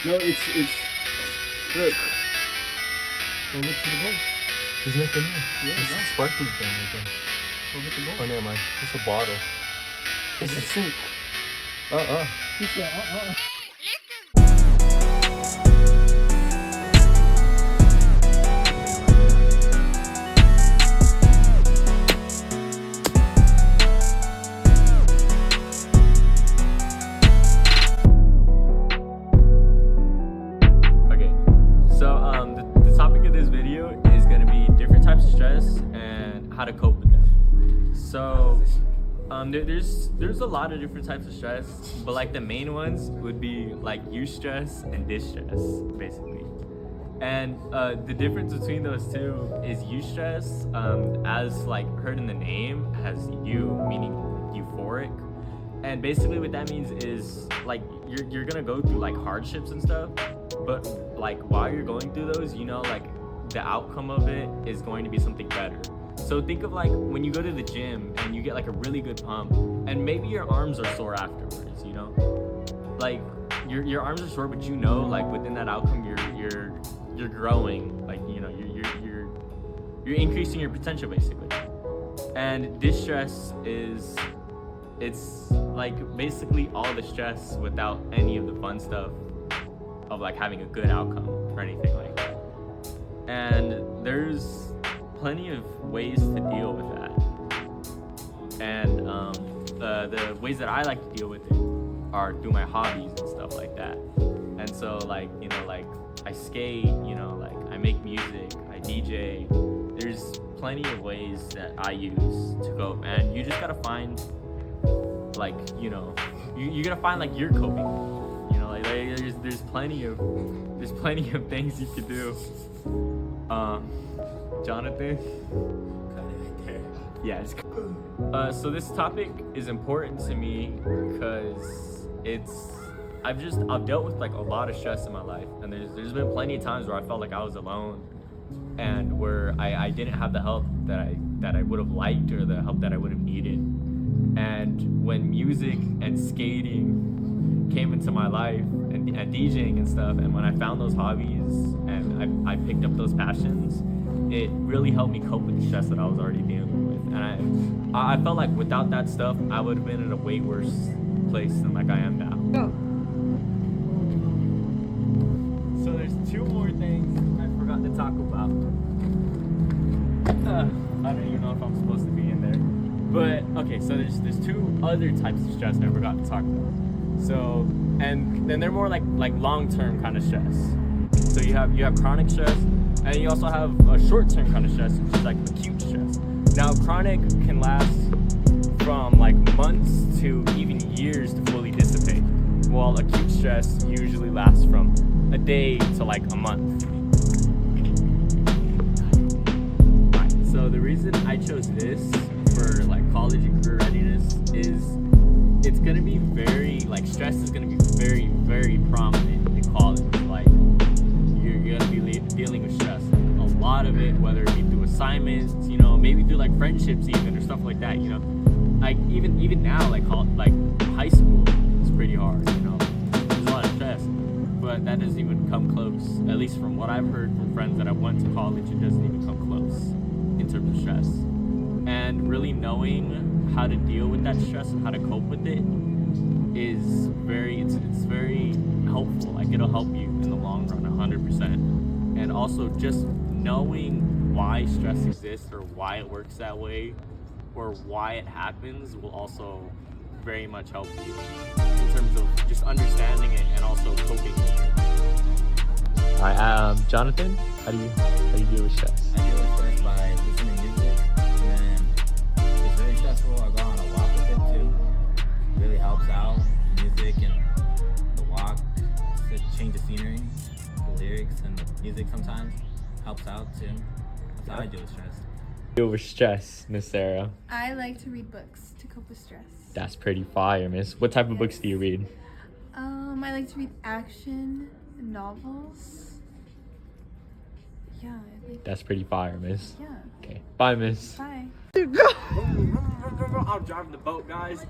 No, it's look. Go look for the bowl. Isn't it the name? Yeah, it's a sparkling thing right there. Go get the bowl. Oh, never mind. It's a bottle. It's a sink. He said, Okay, so the topic of this video is going to be different types of stress and how to cope with them. So there's a lot of different types of stress, but like the main ones would be like eustress and distress, basically. And the difference between those two is eustress, as like heard in the name, has eu meaning euphoric. And basically what that means is like you're gonna go through like hardships and stuff, but like while you're going through those, you know, like the outcome of it is going to be something better. So think of like when you go to the gym and you get like a really good pump, and maybe your arms are sore afterwards, you know, like your arms are sore, but you know, like within that outcome you're growing, like, you know, you're increasing your potential basically. And distress is, it's like basically all the stress without any of the fun stuff of like having a good outcome or anything like that. And there's plenty of ways to deal with that. And the ways that I like to deal with it are through my hobbies and stuff like that. And so like, you know, like I skate, you know, like I make music, I DJ. There's plenty of ways that I use to cope, and you just gotta find like, you know, you gotta find like your coping. You know, like there's plenty of things you could do. Jonathan? Yeah. So this topic is important to me because I've dealt with like a lot of stress in my life, and there's been plenty of times where I felt like I was alone, and where I didn't have the help that I would have liked, or the help that I would have needed. And when music and skating came into my life, and DJing and stuff, and when I found those hobbies and I picked up those passions, it really helped me cope with the stress that I was already dealing with. And I felt like without that stuff, I would have been in a way worse place than like I am now. Go. So there's two more things I forgot to talk about. I don't even know if I'm supposed to be in there. But okay, so there's two other types of stress I forgot to talk about. So, and then they're more like long-term kind of stress. So you have chronic stress, and you also have a short-term kind of stress, which is like acute stress. Now, chronic can last from like months to even years to fully dissipate, while acute stress usually lasts from a day to like a month. Right, so the reason I chose this for like college and career readiness is it's gonna be very, like, stress is gonna be very, very prominent in college. Like, you're gonna be dealing with stress. A lot of it, whether it be through assignments, you know, maybe through like friendships even, or stuff like that, you know. Like even now, like high school is pretty hard, you know. There's a lot of stress, but that doesn't even come close. At least from what I've heard from friends that have went to college, it doesn't even come close in terms of stress. And really knowing how to deal with that stress and how to cope with it is it's very helpful. Like, it'll help you in the long run 100%. And also just knowing why stress exists, or why it works that way, or why it happens, will also very much help you in terms of just understanding it and also coping with it. All right, Jonathan, how do you deal with stress? I deal with stress by listening to music, and then it's really stressful, I go on a walk with it too. It really helps out, music and the walk, to change the scenery, the lyrics and the music sometimes helps out too. That's how I deal with stress. Deal with stress, Miss Sarah. I like to read books to cope with stress. That's pretty fire, Miss. What type of books do you read? I like to read action novels. Yeah, I like. That's pretty fire, Miss. Yeah. Okay. Bye, Miss. Bye. I'm driving the boat, guys.